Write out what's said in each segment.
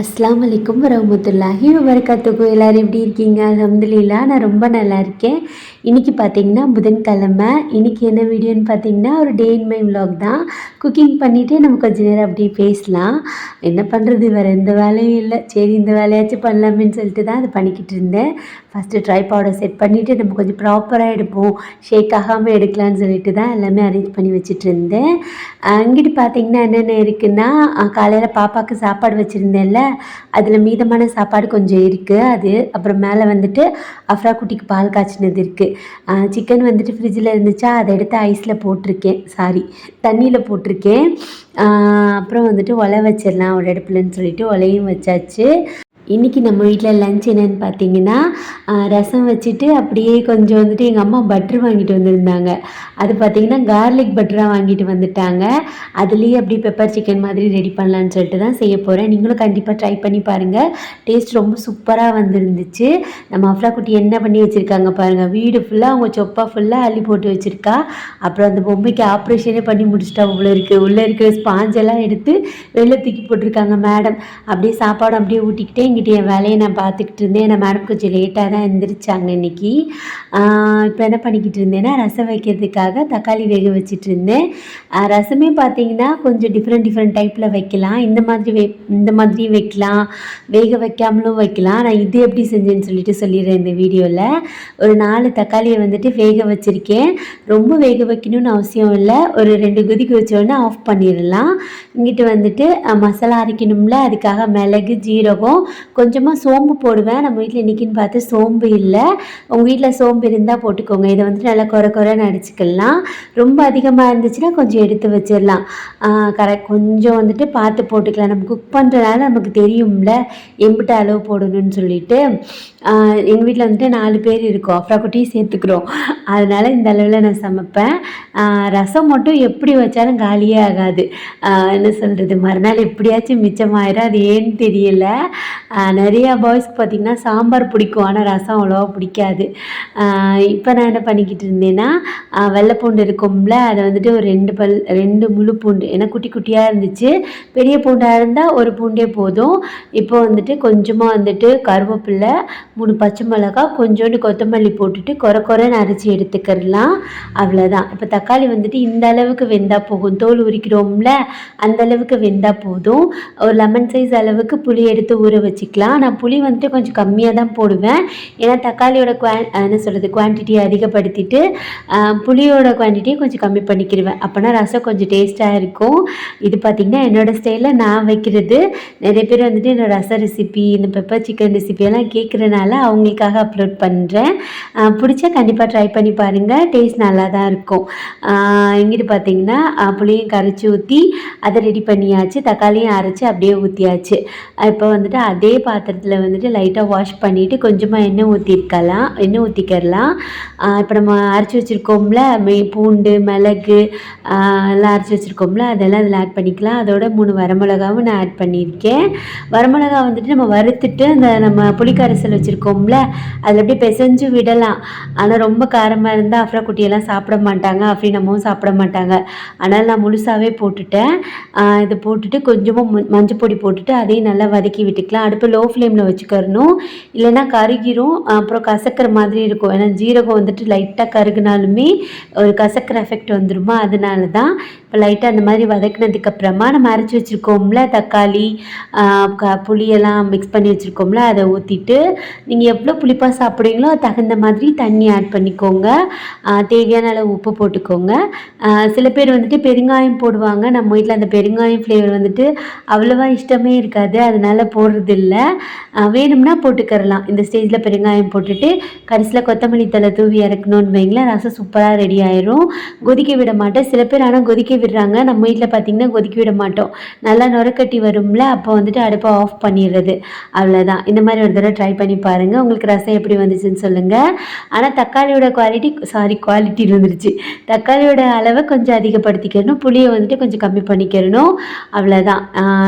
அஸ்ஸலாமு அலைக்கும் வரஹ்மத்துல்லாஹி வபரகாத்துஹு. எல்லோரும் எப்படி இருக்கீங்க? அல்ஹம்துலில்லாஹ் நான் ரொம்ப நல்லா இருக்கேன். இன்றைக்கி பார்த்திங்கன்னா புதன்கிழமை. இன்றைக்கி என்ன வீடியோன்னு பார்த்திங்கன்னா ஒரு டே இன் மை விலாக் தான். குக்கிங் பண்ணிவிட்டு நம்ம கொஞ்ச நேரம் அப்படியே பேசலாம். என்ன பண்ணுறது, வேறு எந்த வேலையும் இல்லை. சரி இந்த வேலையாச்சும் பண்ணலாமேன்னு சொல்லிட்டு தான் அதை பண்ணிக்கிட்டு இருந்தேன். ஃபஸ்ட்டு ட்ரைபாடை செட் பண்ணிவிட்டு நம்ம கொஞ்சம் ப்ராப்பராக எடுப்போம், ஷேக் ஆகாமல் எடுக்கலான்னு சொல்லிட்டு தான் எல்லாமே அரேஞ்ச் பண்ணி வச்சுட்டு இருந்தேன். இங்கிட்டு பார்த்திங்கன்னா என்னென்ன இருக்குன்னா, காலையில் பாப்பாவுக்கு சாப்பாடு வச்சுருந்தேன்ல, அதில் மீதமான சாப்பாடு கொஞ்சம் இருக்குது. அது அப்புறம் மேலே வந்துட்டு அஃப்ரா குட்டிக்கு பால் காய்ச்சினது இருக்குது. சிக்கன் வந்துட்டு ஃப்ரிட்ஜில் இருந்துச்சா, அதை எடுத்து ஐஸில் போட்டிருக்கேன், தண்ணியில் போட்டிருக்கேன். அப்புறம் வந்துட்டு ஒலை வச்சிடலாம் ஒரு அடுப்புலன்னு சொல்லிட்டு ஒலையும் வச்சாச்சு. இன்றைக்கி நம்ம வீட்டில் லன்ச் என்னென்னு பார்த்தீங்கன்னா, ரசம் வச்சுட்டு அப்படியே கொஞ்சம் வந்துட்டு எங்கள் அம்மா பட்ரு வாங்கிட்டு வந்திருந்தாங்க. அது பார்த்திங்கன்னா கார்லிக் பட்டராக வாங்கிட்டு வந்துட்டாங்க. அதுலேயே அப்படியே பெப்பர் சிக்கன் மாதிரி ரெடி பண்ணலான்னு சொல்லிட்டு தான் செய்ய போகிறேன். நீங்களும் கண்டிப்பாக ட்ரை பண்ணி பாருங்கள். டேஸ்ட் ரொம்ப சூப்பராக வந்துருந்துச்சு. நம்ம அஃப்ரா குட்டி என்ன பண்ணி வச்சுருக்காங்க பாருங்கள், வீடு ஃபுல்லாக அவங்க சொப்பா ஃபுல்லாக அள்ளி போட்டு வச்சுருக்கா. அப்புறம் அந்த பொம்மைக்கு ஆப்ரேஷனே பண்ணி முடிச்சிட்டா உள்ளே இருக்குது. உள்ளே இருக்கிற ஸ்பாஞ்செல்லாம் எடுத்து வெளில தூக்கி போட்டிருக்காங்க மேடம். அப்படியே சாப்பாடு அப்படியே ஊட்டிக்கிட்டே இங்கிட்ட என் வேலையை நான் பார்த்துக்கிட்டு இருந்தேன். நான் மேடம் கொஞ்சம் லேட்டாக தான் எழுந்திரிச்சாங்க இன்றைக்கி. இப்போ என்ன பண்ணிக்கிட்டு இருந்தேன்னா, ரசம் வைக்கிறதுக்காக தக்காளி வேக வச்சுட்டு இருந்தேன். ரசமே பார்த்திங்கன்னா கொஞ்சம் டிஃப்ரெண்ட் டைப்பில் வைக்கலாம். இந்த மாதிரியும் வைக்கலாம், வேக வைக்காமலும் வைக்கலாம். நான் இது எப்படி செஞ்சேன்னு சொல்லிட்டு சொல்லிடுறேன் இந்த வீடியோவில். ஒரு 4 தக்காளியை வந்துட்டு வேக வச்சுருக்கேன். ரொம்ப வேக வைக்கணும்னு அவசியம் இல்லை. ஒரு 2 கொதிக்க வச்சோடனே ஆஃப் பண்ணிடலாம். இங்கிட்டு வந்துட்டு மசாலா அரைக்கணும்ல, அதுக்காக மிளகு, ஜீரகம், கொஞ்சமாக சோம்பு போடுவேன். நம்ம வீட்டில் இன்றைக்கின்னு பார்த்து சோம்பு இல்லை. உங்கள் வீட்டில் சோம்பு இருந்தால் போட்டுக்கோங்க. இதை வந்துட்டு நல்லா குறைன்னு அடிச்சுக்கலாம். ரொம்ப அதிகமாக இருந்துச்சுன்னா கொஞ்சம் எடுத்து வச்சிடலாம். கொஞ்சம் வந்துட்டு பார்த்து போட்டுக்கலாம். நம்ம குக் பண்ணுறதுனால நமக்கு தெரியும்ல எம்பிட்ட அளவு போடணும்னு சொல்லிட்டு. எங்கள் வீட்டில் வந்துட்டு 4 பேர் இருக்கோம், அஃப்ரா குட்டியும் சேர்த்துக்கிறோம். அதனால் இந்த அளவில் நான் சமைப்பேன். ரசம் மட்டும் எப்படி வச்சாலும் காலியே ஆகாது. என்ன சொல்கிறது, மறுநாள் எப்படியாச்சும் மிச்சமாயிடும். அது ஏன்னு தெரியல. நிறையா பாய்ஸ்க்கு பார்த்திங்கன்னா சாம்பார் பிடிக்கும், ஆனால் ரசம் அவ்வளோவா பிடிக்காது. இப்போ நான் என்ன பண்ணிக்கிட்டு இருந்தேன்னா, வெள்ளை பூண்டு இருக்கும்ல, அதை வந்துட்டு ஒரு 2 முழு பூண்டு, ஏன்னா குட்டி குட்டியாக இருந்துச்சு. பெரிய பூண்டாக இருந்தால் ஒரு பூண்டே போதும். இப்போ வந்துட்டு கொஞ்சமாக வந்துட்டு கருவேப்பிலை, 3 பச்சை மிளகாய், கொஞ்சோண்டு கொத்தமல்லி போட்டுட்டு குறைன்னு அரைச்சி எடுத்துக்கிடலாம். அவ்வளோதான். இப்போ தக்காளி வந்துட்டு இந்த அளவுக்கு வெந்தால் போகும். தோல் உரிக்கிறோம்ல, அந்த அளவுக்கு வெந்தால் போதும். ஒரு லெமன் சைஸ் அளவுக்கு புளி எடுத்து ஊற வச்சுக்கலாம். நான் புளி வந்துட்டு கொஞ்சம் கம்மியாக தான் போடுவேன். ஏன்னா தக்காளியோட குவான்டிட்டியை அதிகப்படுத்திட்டு புளியோட குவான்டிட்டியை கொஞ்சம் கம்மி பண்ணிக்கிடுவேன். அப்போனா ரசம் கொஞ்சம் டேஸ்ட்டாக இருக்கும். இது பார்த்திங்கன்னா என்னோடய ஸ்டைலில் நான் வைக்கிறது. நிறைய பேர் வந்துட்டு என்னோடய ரசம் ரெசிபி, இந்த பெப்பர் சிக்கன் ரெசிபியெல்லாம் கேட்குறனால அவங்களுக்காக அப்லோட் பண்ணுறேன். பிடிச்சா கண்டிப்பாக ட்ரை பண்ணி பாருங்கள். டேஸ்ட் நல்லா தான் இருக்கும். இங்கிட்டு பார்த்திங்கன்னா புளியும் கரைச்சி ஊற்றி அதை ரெடி பண்ணியாச்சு. தக்காளியும் அரைச்சி அப்படியே ஊற்றியாச்சு. இப்போ வந்துட்டு அதே பாத்திரத்தில் வந்துட்டு லைட்டாக வாஷ் பண்ணிவிட்டு கொஞ்சமாக எண்ணெய் ஊற்றிக்கிறலாம். இப்போ நம்ம அரைச்சி வச்சுருக்கோம்ல, பூண்டு, மிளகு எல்லாம் அரைச்சி வச்சுருக்கோம்ல, அதெல்லாம் அதில் ஆட் பண்ணிக்கலாம். அதோட 3 வரமிளகாவும் நான் ஆட் பண்ணியிருக்கேன். வரமிளகா வந்துட்டு நம்ம வறுத்துட்டு அந்த நம்ம புளிக்கரைசல் வச்சுருக்கோம்ல, அதில் அப்படியே பிசைஞ்சு விடலாம். ஆனால் ரொம்ப காரமாக இருந்தால் அஃப்ரா குட்டியெல்லாம் சாப்பிட மாட்டாங்க, அம்மாவும் சாப்பிட மாட்டாங்க. அதனால் நான் முழுசாகவே போட்டுட்டேன். இதை போட்டுட்டு கொஞ்சமாக மஞ்சள் பொடி போட்டுட்டு அதையும் நல்லா வதக்கி விட்டுக்கலாம். அடுப்பு லோ ஃப்ளேமில் வச்சுக்கணும், இல்லைன்னா கருகிரும். அப்புறம் கசக்கிற மாதிரி இருக்கும். ஏன்னா ஜீரகம் வந்துட்டு லைட்டாக கருகுனாலுமே ஒரு கசக்கிற எஃபெக்ட் வந்துடுமா, அதனால தான். இப்போ லைட்டாக அந்த மாதிரி வதக்கினதுக்கப்புறமா நம்ம அரைச்சி வச்சுருக்கோம்ல தக்காளி, புளியெல்லாம் மிக்ஸ் பண்ணி வச்சுருக்கோம்ல, அதை ஊற்றிட்டு நீங்கள் எவ்வளோ புளிப்பாக சாப்பிட்றீங்களோ தகுந்த மாதிரி தண்ணி ஆட் பண்ணிக்கோங்க. தேவையான அளவு உப்பு போட்டுக்கோங்க. சில பேர் வந்துட்டு பெருங்காயம் போடுவாங்க. நம்ம வீட்டில் அந்த பெருங்காயம் ஃப்ளேவர் வந்துட்டு அவ்வளோவா இஷ்டமே இருக்காது, அதனால் போடுறதில்ல. வேணும்னா போட்டுக்கிறலாம். இந்த ஸ்டேஜில் பெருங்காயம் போட்டுட்டு கடைசியில் கொத்தமல்லி தழை தூவி இறக்கணும்னு வைங்களேன், ரசம் சூப்பராக ரெடி ஆயிரும். கொதிக்க விட மாட்டேன். சில பேர் ஆனால் கொதிக்க விடுறாங்க. நம்ம வீட்டில் பார்த்திங்கன்னா கொதிக்க விட மாட்டோம். நல்லா நுரக்கட்டி வரும்ல, அப்போ வந்துட்டு அடுப்பை ஆஃப் பண்ணிடுறது. அவ்வளோதான். இந்த மாதிரி ஒரு தடவை ட்ரை பண்ணி பாருங்கள். உங்களுக்கு ரசம் எப்படி வந்துச்சுன்னு சொல்லுங்கள். ஆனால் தக்காளியோட குவாலிட்டி வந்துருச்சு. தக்காளியோட அளவை கொஞ்சம் அதிகப்படுத்திக்கணும், புளியை வந்துட்டு கொஞ்சம் கம்மி பண்ணிக்கிறணும். அவ்வளோதான்.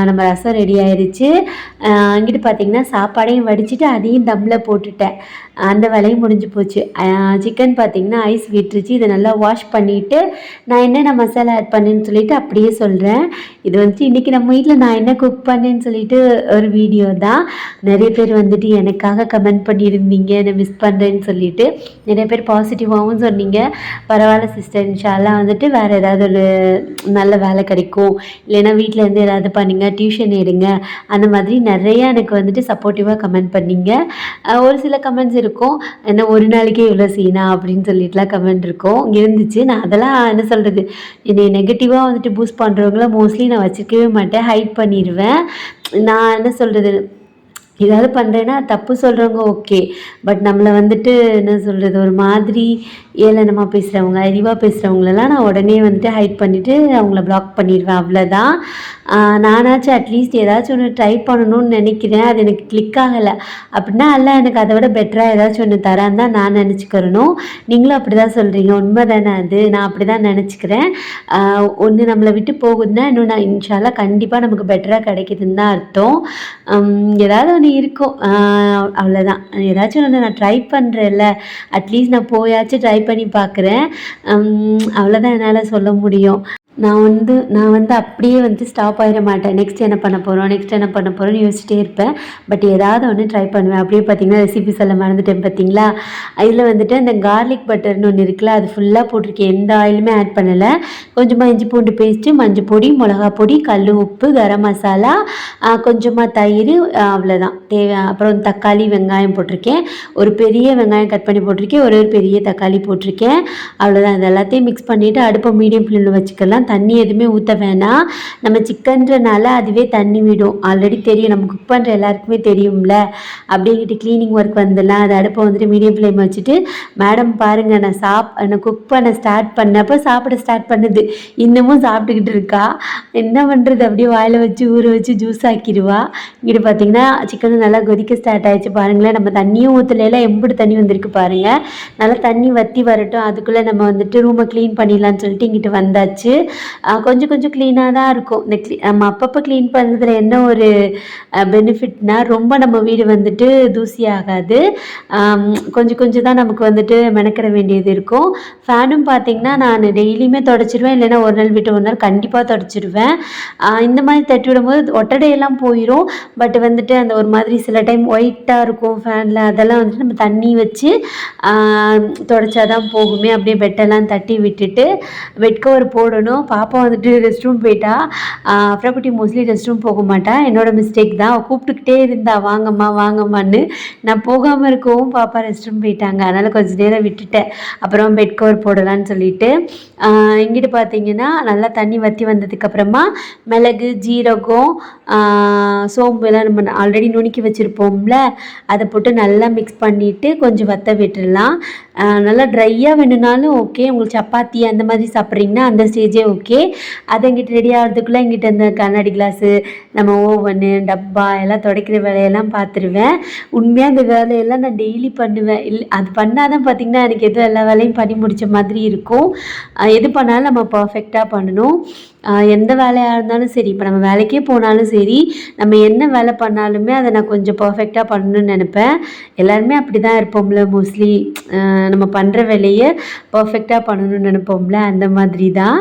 நம்ம ரசம் ரெடி ஆயிடுச்சு. அங்கிட்டு பார்த்திங்கன்னா சாப்பாடையும் வடிச்சிட்டு அதையும் தம்மில் போட்டுட்டேன். அந்த வேலையும் முடிஞ்சு போச்சு. சிக்கன் பார்த்திங்கன்னா ஐஸ் விட்டுருச்சு. இதை நல்லா வாஷ் பண்ணிவிட்டு நான் என்னென்ன மசாலா ஆட் பண்ணேன்னு சொல்லிவிட்டு அப்படியே சொல்கிறேன். இது வந்துட்டு இன்றைக்கி நம்ம வீட்டில் நான் என்ன குக் பண்ணேன்னு சொல்லிட்டு ஒரு வீடியோ தான். நிறைய பேர் வந்துட்டு எனக்காக கமெண்ட் பண்ணியிருந்தீங்க, என்னை மிஸ் பண்ணுறேன்னு சொல்லிட்டு. நிறைய பேர் பாசிட்டிவாகவும் சொன்னீங்க. பரவாயில்ல சிஸ்டர், இன்ஷால்லாம் வந்துட்டு வேறு ஏதாவது ஒரு நல்ல வேலை கிடைக்கும், இல்லைன்னா வீட்டிலேருந்து ஏதாவது பண்ணுங்க, டியூஷன் எடுங்க, அந்த மாதிரி நிறையா எனக்கு வந்துட்டு சப்போர்ட்டிவாக கமெண்ட் பண்ணிங்க. ஒரு சில கமெண்ட்ஸ் இருக்கும், என்ன ஒரு நாளைக்கே இவ்வளோ சீனா அப்படின்னு சொல்லிட்டுலாம் கமெண்ட் இருக்கும் இருந்துச்சு. நான் அதெல்லாம் என்ன சொல்கிறது, என்னை நெகட்டிவாக வந்துட்டு பூஸ்ட் பண்ணுறவங்கள மோஸ்ட்லி நான் வச்சுருக்கவே மாட்டேன், ஹைட் பண்ணிடுவேன். நான் என்ன சொல்கிறது, ஏதாவது பண்ணுறேன்னா தப்பு சொல்கிறவங்க ஓகே, பட் நம்மளை வந்துட்டு என்ன சொல்கிறது, ஒரு மாதிரி ஏளனமாக பேசுகிறவங்க, அறிவாக பேசுகிறவங்களெல்லாம் நான் உடனே வந்துட்டு ஹைட் பண்ணிவிட்டு அவங்கள பிளாக் பண்ணிடுவேன், அவ்வளோதான். நானாச்சும் அட்லீஸ்ட் ஏதாச்சும் ஒன்று ட்ரை பண்ணணும்னு நினைக்கிறேன், அது எனக்கு கிளிக் ஆகலை அப்படின்னா அல்ல எனக்கு அதை விட பெட்டராக ஏதாச்சும் ஒன்று தரான்னு தான் நான் நினச்சிக்கிறணும். நீங்களும் அப்படி தான் சொல்கிறீங்க, உண்மை தானே அது. நான் அப்படி தான் நினச்சிக்கிறேன். ஒன்று நம்மளை விட்டு போகுதுன்னா இன்னும் நான் இன்ஷால்லா கண்டிப்பாக நமக்கு பெட்டராக கிடைக்குதுன்னு தான் அர்த்தம். ஏதாவது ஒன்று இருக்கும், அவ்வளோதான். ஏதாச்சும் ஒன்று நான் ட்ரை பண்ணுறேன்ல, அட்லீஸ்ட் நான் போயாச்சும் ட்ரை பண்ணி பார்க்குறேன், அவ்வளோதான் என்னால் சொல்ல முடியும். நான் வந்து அப்படியே வந்து ஸ்டாப் ஆகிட மாட்டேன். நெக்ஸ்ட் என்ன பண்ண போகிறோம்னு யோசிச்சிட்டே இருப்பேன். பட் ஏதாவது ஒன்று ட்ரை பண்ணுவேன். அப்படியே பார்த்திங்கன்னா ரெசிபிஸ் எல்லாம் மறந்துட்டேன் பார்த்தீங்களா. அதில் வந்துட்டு அந்த கார்லிக் பட்டர்னு ஒன்று இருக்குல்ல, அது ஃபுல்லாக போட்டிருக்கேன், எந்த ஆயிலுமே ஆட் பண்ணலை. கொஞ்சமாக இஞ்சி பூண்டு பேஸ்ட்டு, மஞ்சள் பொடி, மிளகா பொடி, கல் உப்பு, கரம் மசாலா, கொஞ்சமாக தயிர், அவ்வளோதான் தேவை. அப்புறம் தக்காளி, வெங்காயம் போட்டிருக்கேன். ஒரு பெரிய வெங்காயம் கட் பண்ணி போட்டிருக்கேன், ஒரு பெரிய தக்காளி போட்டிருக்கேன், அவ்வளோதான். இது எல்லாத்தையும் மிக்ஸ் பண்ணிவிட்டு அடுப்பை மீடியம் ஃப்ளேமில் வச்சுக்கலாம். தண்ணி எதுவுமே ஊற்ற வேணாம். நம்ம சிக்கன்றனால அதுவே தண்ணி விடும், ஆல்ரெடி தெரியும், நம்ம குக் பண்ணுற எல்லாருக்குமே தெரியும்ல. அப்படிங்கிட்டு க்ளீனிங் ஒர்க் வந்துடலாம். அது அடுப்பை வந்துட்டு மீடியம் ஃப்ளேம் வச்சுட்டு, மேடம் பாருங்கள் நான் குக் பண்ண ஸ்டார்ட் பண்ணப்போ சாப்பிட ஸ்டார்ட் பண்ணுது, இன்னமும் சாப்பிட்டுக்கிட்டு இருக்கா. என்ன பண்ணுறது, அப்படியே வாயில் வச்சு ஊற வச்சு ஜூஸ் ஆக்கிடுவா. இங்கிட்டு பார்த்தீங்கன்னா சிக்கன் நல்லா கொதிக்க ஸ்டார்ட் ஆகிடுச்சு பாருங்களேன். நம்ம தண்ணியும் ஊற்றலையில எம்புட்டு தண்ணி வந்திருக்கு பாருங்கள். நல்லா தண்ணி வற்றி வரட்டும், அதுக்குள்ளே நம்ம வந்துட்டு ரூமை க்ளீன் பண்ணிடலான்னு சொல்லிட்டு இங்கிட்டு வந்தாச்சு. கொஞ்சம் கொஞ்சம் க்ளீனாக தான் இருக்கும். இந்த நம்ம அப்பப்போ க்ளீன் பண்ணுறதுல என்ன ஒரு பெனிஃபிட்னா, ரொம்ப நம்ம வீடு வந்துட்டு தூசி ஆகாது. கொஞ்சம் கொஞ்சம் தான் நமக்கு வந்துட்டு மெனக்கிட வேண்டியது இருக்கும். ஃபேனும் பார்த்திங்கன்னா நான் டெய்லியுமே தொடச்சிடுவேன், இல்லைன்னா ஒரு நாள் விட்டு ஒரு நாள் கண்டிப்பாக தொடச்சிடுவேன். இந்த மாதிரி தட்டி விடும்போது ஒட்டடையெல்லாம் போயிடும். பட் வந்துட்டு அந்த ஒரு மாதிரி சில டைம் ஒயிட்டாக இருக்கும் ஃபேனில், அதெல்லாம் வந்துட்டு நம்ம தண்ணி வச்சு தொடச்சாதான் போகுமே. அப்படியே பெட்டெல்லாம் தட்டி விட்டுட்டு பெட் கவர் போடணும். பாப்பா வந்துட்டு ரெஸ்ட் ரூம் போயிட்டா. அஃப்ராக்குட்டி மோஸ்ட்லி ரெஸ்ட் ரூம் போக மாட்டா, என்னோட மிஸ்டேக் தான். அவள் கூப்பிட்டுக்கிட்டே இருந்தா வாங்கம்மான்னு. நான் போகாமல் இருக்கவும் பாப்பா ரெஸ்ட் ரூம் போயிட்டாங்க, அதனால் கொஞ்சம் நேரம் விட்டுட்டேன். அப்புறம் பெட் கவர் போடலான்னு சொல்லிட்டு இங்கிட்டு பார்த்தீங்கன்னா நல்லா தண்ணி வற்றி வந்ததுக்கப்புறமா மிளகு, ஜீரகம், சோம்பு எல்லாம் நம்ம ஆல்ரெடி நுணுக்கி வச்சுருப்போம்ல, அதை போட்டு நல்லா மிக்ஸ் பண்ணிவிட்டு கொஞ்சம் வற்ற விட்டுடலாம். நல்லா ட்ரையாக வேணுனாலும் ஓகே, உங்களுக்கு சப்பாத்தி அந்த மாதிரி சாப்பிட்றீங்கன்னா அந்த ஸ்டேஜே ஓகே. அதை இங்கிட்ட ரெடி ஆகிறதுக்குள்ளே இங்கிட்ட இந்த கண்ணாடி கிளாஸு, நம்ம ஓவனு, டப்பா எல்லாம் துடைக்கிற வேலையெல்லாம் பார்த்துருவேன். உண்மையாக அந்த வேலையெல்லாம் நான் டெய்லி பண்ணுவேன். அது பண்ணால் தான் பார்த்திங்கன்னா எனக்கு எதுவும் எல்லா வேலையும் பண்ணி முடித்த மாதிரி இருக்கும். எது பண்ணாலும் நம்ம பர்ஃபெக்டாக பண்ணணும். எந்த வேலையாக இருந்தாலும் சரி, இப்போ நம்ம வேலைக்கே போனாலும் சரி, நம்ம என்ன வேலை பண்ணாலுமே அதை நான் கொஞ்சம் பர்ஃபெக்டாக பண்ணணும்னு நினைப்பேன். எல்லாருமே அப்படி தான் இருப்போம்ல மோஸ்ட்லி, நம்ம பண்ணுற வேலையை பர்ஃபெக்டாக பண்ணணும்னு நினைப்போம்ல, அந்த மாதிரி தான்.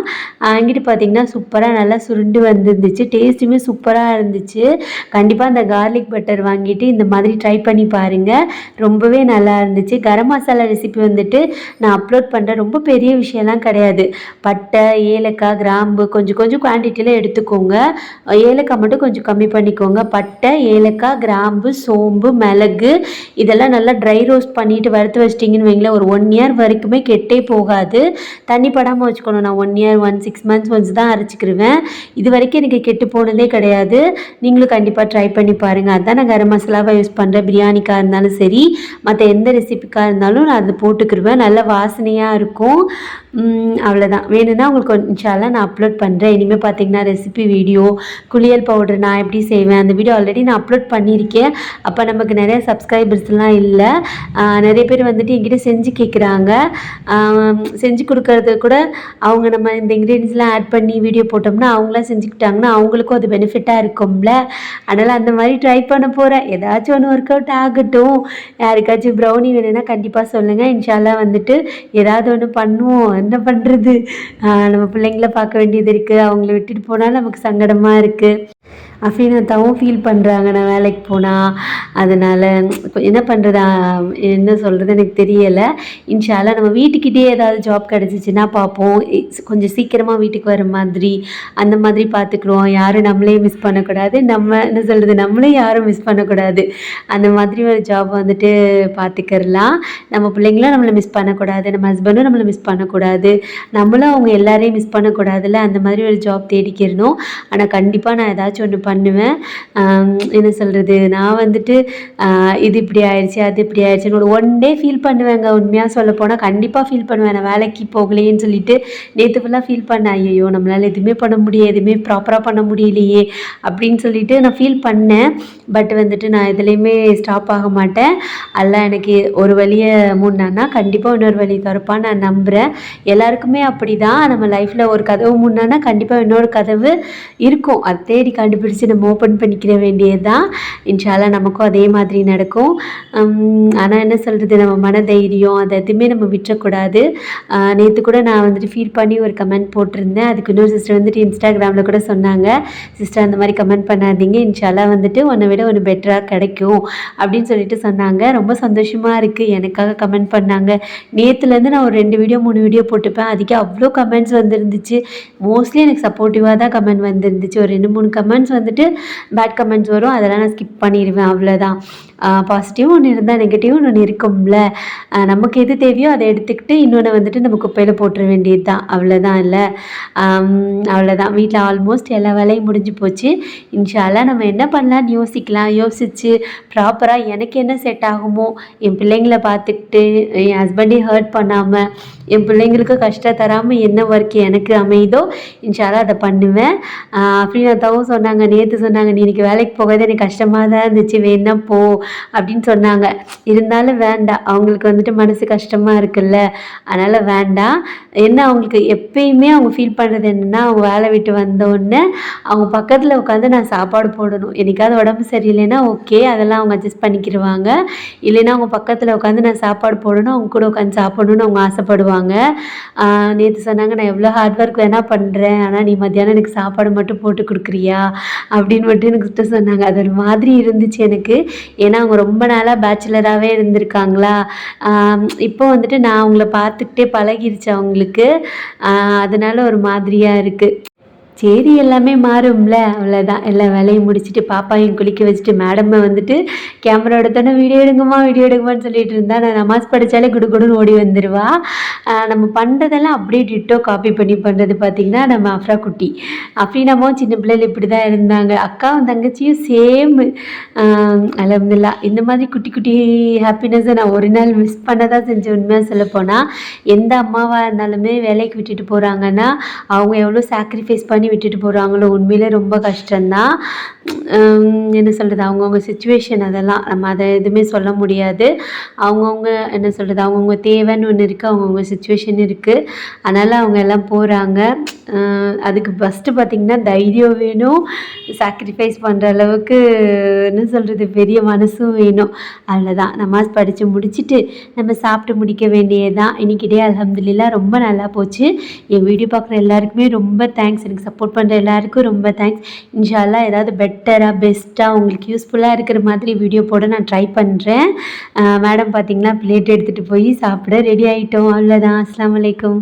அங்கிட்டு பார்த்திங்கன்னா சூப்பராக நல்லா சுருண்டு வந்துருந்துச்சு, டேஸ்ட்டுமே சூப்பராக இருந்துச்சு. கண்டிப்பாக அந்த கார்லிக் பட்டர் வாங்கிட்டு இந்த மாதிரி ட்ரை பண்ணி பாருங்கள், ரொம்பவே நல்லா இருந்துச்சு. கரம் மசாலா ரெசிபி வந்துட்டு நான் அப்லோட் பண்ணுறேன். ரொம்ப பெரிய விஷயம்லாம் கிடையாது. பட்டை, ஏலக்காய், கிராம்பு கொஞ்சம் கொஞ்சம் குவான்டிட்டியில் எடுத்துக்கோங்க. ஏலக்காய் மட்டும் கொஞ்சம் கம்மி பண்ணிக்கோங்க. பட்டை, ஏலக்காய், கிராம்பு, சோம்பு, மிளகு இதெல்லாம் நல்லா ட்ரை ரோஸ்ட் பண்ணிவிட்டு வறுத்து வச்சிட்டிங்கன்னு வைங்களேன், ஒரு 1 இயர் வரைக்குமே கெட்டே போகாது. தண்ணி படாமல் வச்சுக்கணும். நான் 1 இயர் 6 months ஒன்ஸ் தான் அரைச்சிக்கிருவேன். இது வரைக்கும் எனக்கு கெட்டு போனதே கிடையாது. நீங்களும் கண்டிப்பாக ட்ரை பண்ணி பாருங்கள். அதுதான் நான் கரம் மசாலாவாக யூஸ் பண்ணுறேன். பிரியாணிக்காக இருந்தாலும் சரி, மற்ற எந்த ரெசிபிக்காக இருந்தாலும் நான் அதை போட்டுக்கிருவேன். நல்ல வாசனையாக இருக்கும். அவ்வளோதான். வேணும்னா உங்களுக்கு இன்ஷால்லா நான் அப்லோட் பண்ணுறேன். இனிமேல் பார்த்தீங்கன்னா ரெசிபி வீடியோ, குளியல் பவுடர் நான் எப்படி செய்வேன் அந்த வீடியோ ஆல்ரெடி நான் அப்லோட் பண்ணியிருக்கேன். அப்போ நமக்கு நிறைய சப்ஸ்கிரைபர்ஸ்லாம் இல்லை. நிறைய பேர் வந்துட்டு என்கிட்ட செஞ்சு கேட்குறாங்க. செஞ்சு கொடுக்கறது கூட அவங்க நம்ம இந்த இன்க்ரீடியன்ஸ்லாம் ஆட் பண்ணி வீடியோ போட்டோம்னா அவங்களாம் செஞ்சுக்கிட்டாங்கன்னா அவங்களுக்கும் அது பெனிஃபிட்டாக இருக்கும்ல. அதனால் அந்த மாதிரி ட்ரை பண்ண போகிறேன். ஏதாச்சும் ஒன்று ஒர்க் அவுட் ஆகட்டும். யாருக்காச்சும் ப்ரௌனி வேணும்னா கண்டிப்பாக சொல்லுங்கள். இன்ஷால்லா வந்துட்டு ஏதாவது ஒன்று பண்ணுவோம். என்ன பண்ணுறது, நம்ம பிள்ளைங்கள பார்க்க வேண்டியது இருக்குது. அவங்கள விட்டுட்டு போனால் நமக்கு சங்கடமாக இருக்குது. அஃபீனாத்தாவும் ஃபீல் பண்ணுறாங்க நான் வேலைக்கு போனால். அதனால் என்ன பண்ணுறது, என்ன சொல்கிறது எனக்கு தெரியலை. இன்ஷால்லா நம்ம வீட்டுக்கிட்டே ஏதாவது ஜாப் கிடச்சிச்சின்னா பார்ப்போம். கொஞ்சம் சீக்கிரமாக வீட்டுக்கு வர மாதிரி அந்த மாதிரி பார்த்துக்குறோம். யாரும் நம்மளே மிஸ் பண்ணக்கூடாது, நம்ம என்ன சொல்கிறது நம்மளே யாரும் மிஸ் பண்ணக்கூடாது. அந்த மாதிரி ஒரு ஜாப் வந்துட்டு பார்த்துக்கிறலாம். நம்ம பிள்ளைங்களும் நம்மளை மிஸ் பண்ணக்கூடாது, நம்ம ஹஸ்பண்டும் நம்மளை மிஸ் பண்ணக்கூடாது, நம்மளும் அவங்க எல்லாரையும் மிஸ் பண்ணக்கூடாதுல்ல. அந்த மாதிரி ஒரு ஜாப் தேடிக்கிறணும். ஆனால் கண்டிப்பாக நான் ஏதாச்சும் ஒன்று பண்ணுவேன். என்ன சொல்கிறது, நான் வந்துட்டு இது இப்படி ஆயிடுச்சு அது இப்படி ஆயிடுச்சுன்னு ஒரு ஒன் டே ஃபீல் பண்ணுவேங்க. உண்மையாக சொல்ல போனால் கண்டிப்பாக ஃபீல் பண்ணுவேன். நான் வேலைக்கு போகலையேன்னு சொல்லிட்டு நேற்று ஃபுல்லாக ஃபீல் பண்ணேன். ஐயோ நம்மளால் எதுவுமே பண்ண முடியாது, எதுவுமே ப்ராப்பராக பண்ண முடியலையே அப்படின்னு சொல்லிட்டு நான் ஃபீல் பண்ணேன். பட் வந்துட்டு நான் எதுலேயுமே ஸ்டாப் ஆக மாட்டேன். எல்லாம் எனக்கு ஒரு வழியை மூடினான்னா கண்டிப்பாக இன்னொரு வழி திறப்பான்னு நான் நம்புகிறேன். எல்லாருக்குமே அப்படி தான். நம்ம லைஃப்பில் ஒரு கதவு மூடினான்னா கண்டிப்பாக இன்னொரு கதவு இருக்கும். அதை தேடி கண்டுபிடிச்சி நம்ம ஓப்பன் பண்ணிக்கிற வேண்டியது தான். இன்ஷால்லா நமக்கும் அதே மாதிரி நடக்கும். ஆனால் என்ன சொல்கிறது, நம்ம மன தைரியம் அதை எதுவுமே நம்ம விட்டுறக்கூடாது. நேற்று கூட நான் வந்துட்டு ஃபீல் பண்ணி ஒரு கமெண்ட் போட்டிருந்தேன். அதுக்கு இன்னொரு சிஸ்டர் வந்துட்டு இன்ஸ்டாகிராமில் கூட சொன்னாங்க, சிஸ்டர் அந்த மாதிரி கமெண்ட் பண்ணாதீங்க, இன்ஷால்லா வந்துட்டு உன்னை விட ஒன்று பெட்டராக கிடைக்கும் அப்படின்னு சொல்லிட்டு சொன்னாங்க. ரொம்ப சந்தோஷமாக இருக்குது. எனக்காக கமெண்ட் பண்ணாங்க. நேற்றுலேருந்து நான் ஒரு 2 வீடியோ 3 வீடியோ போட்டுப்பேன். அதுக்கே அவ்வளோ கமெண்ட்ஸ் வந்துருந்துச்சு. மோஸ்ட்லி எனக்கு சப்போர்ட்டிவாக தான் கமெண்ட் வந்துருந்துச்சு. ஒரு 2-3 கமெண்ட்ஸ் வந்துட்டு பேட் கமெண்ட்ஸ் வரும், அதெல்லாம் நான் ஸ்கிப் பண்ணிடுவேன். அவ்வளோதான். பாசிட்டிவும் ஒன்று இருந்தால் நெகட்டிவும் ஒன்று இருக்கும்ல. நமக்கு எது தேவையோ அதை எடுத்துக்கிட்டு இன்னொன்று வந்துட்டு நம்ம குப்பையில் போட்டுற வேண்டியது தான். அவ்வளோதான் இல்லை. அவ்வளோதான். வீட்டில் ஆல்மோஸ்ட் எல்லா வேலையும் முடிஞ்சு போச்சு. இன்ஷால்லா நம்ம என்ன பண்ணலான்னு யோசிக்கலாம். யோசித்து ப்ராப்பராக எனக்கு என்ன செட் ஆகுமோ, என் பிள்ளைங்களை பார்த்துக்கிட்டு என் ஹஸ்பண்டையும் ஹர்ட் பண்ணாமல் என் பிள்ளைங்களுக்கு கஷ்டம் தராமல் என்ன ஒர்க் எனக்கு அமையுதோ இன்ஷால்லா அதை பண்ணுவேன். அஃப்ரீனாத்தாவும் சொன்னாங்க, நேற்று சொன்னாங்க, நீ இன்றைக்கி வேலைக்கு போகாத எனக்கு கஷ்டமாக தான் இருந்துச்சு, வேணா போ அப்படின்னு சொன்னாங்க. இருந்தாலும் வேண்டாம், அவங்களுக்கு வந்துட்டு மனசு கஷ்டமாக இருக்குல்ல, அதனால் வேண்டாம். என்ன அவங்களுக்கு எப்பயுமே அவங்க ஃபீல் பண்ணுறது என்னென்னா, அவங்க வேலை விட்டு வந்தோடனே அவங்க பக்கத்தில் உட்காந்து நான் சாப்பாடு போடணும். என்னைக்காவது உடம்பு சரியில்லைன்னா ஓகே, அதெல்லாம் அவங்க அட்ஜஸ்ட் பண்ணிக்கிடுவாங்க. இல்லைன்னா அவங்க பக்கத்தில் உட்காந்து நான் சாப்பாடு போடணும், அவங்க கூட உட்காந்து சாப்பிடணுன்னு அவங்க ஆசைப்படுவாங்க. நேற்று சொன்னாங்க, நான் எவ்வளோ ஹார்ட் ஒர்க் வேணால் பண்ணுறேன், ஆனால் நீ மத்தியானம் எனக்கு சாப்பாடு மட்டும் போட்டு கொடுக்குறியா அப்படின்னு மட்டும் எனக்கு சொன்னாங்க. அது ஒரு மாதிரி இருந்துச்சு எனக்கு. ஏன்னா அவங்க ரொம்ப நாளாக பேச்சுலராகவே இருந்திருக்காங்களா. இப்போ வந்துட்டு நான் அவங்கள பார்த்துக்கிட்டே பழகிருச்சு அவங்களுக்கு. அதனால ஒரு மாதிரியாக இருக்குது. சரி எல்லாமே மாறும்ல. அவ்வளோதான். எல்லா வேலையும் முடிச்சுட்டு பாப்பாவையும் குளிக்க வச்சுட்டு மேடம்மை வந்துட்டு கேமரா எடுத்தோன்னே வீடியோ எடுங்கம்மான்னு சொல்லிட்டு இருந்தா. நான் நமாஸ் படித்தாலே குடுன்னு ஓடி வந்துடுவா. நம்ம பண்ணுறதெல்லாம் அப்படியே டிட்டோ காப்பி பண்ணி பண்ணுறது. பார்த்திங்கன்னா நம்ம அஃப்ரா குட்டி அஃப்ரீனாவும் சின்ன பிள்ளைகள் இப்படி தான் இருந்தாங்க. அக்காவும் தங்கச்சியும் சேம். அல்ஹம்துலில்லாஹ். இந்த மாதிரி குட்டி குட்டி ஹாப்பினஸை நான் ஒரு நாள் மிஸ் பண்ண தான் செஞ்சேன். உண்மையாக சொல்லப்போனால் எந்த அம்மாவாக இருந்தாலுமே வேலைக்கு விட்டுட்டு போகிறாங்கன்னா அவங்க எவ்வளோ சாக்ரிஃபைஸ் பண்ணி விட்டுட்டு போகிறாங்களோ. உண்மையிலே ரொம்ப கஷ்டம்தான். என்ன சொல்கிறது, அவங்கவுங்க சுச்சுவேஷன், அதெல்லாம் நம்ம அதை எதுவுமே சொல்ல முடியாது. அவங்கவுங்க என்ன சொல்கிறது, அவங்கவுங்க தேவைன்னு ஒன்று இருக்குது, அவங்கவுங்க சுச்சுவேஷன் இருக்குது. அதனால் அவங்க எல்லாம் போகிறாங்க. அதுக்கு ஃபஸ்ட்டு பார்த்திங்கன்னா தைரியம் வேணும், சாக்ரிஃபைஸ் பண்ணுற அளவுக்கு என்ன சொல்கிறது பெரிய மனசும் வேணும். அவ்வளோதான். நமாஸ் படித்து முடிச்சுட்டு நம்ம சாப்பிட்டு முடிக்க வேண்டியதுதான். இன்றைக்கி டே அல்ஹம்துலில்லாஹ் ரொம்ப நல்லா போச்சு. என் வீடியோ பார்க்குற எல்லாருக்குமே ரொம்ப தேங்க்ஸ். எனக்கு சப்போர்ட் பண்ணுற எல்லாருக்கும் ரொம்ப தேங்க்ஸ். இன்ஷா அல்லாஹ் ஏதாவது பெட்டராக பெஸ்ட்டாக உங்களுக்கு யூஸ்ஃபுல்லாக இருக்கிற மாதிரி வீடியோ போட நான் ட்ரை பண்ணுறேன். மேடம் பார்த்திங்கன்னா பிளேட் எடுத்துகிட்டு போய் சாப்பிட ரெடி ஆகிட்டோம். அவ்வளோதான். அஸ்ஸலாமு அலைக்கும்.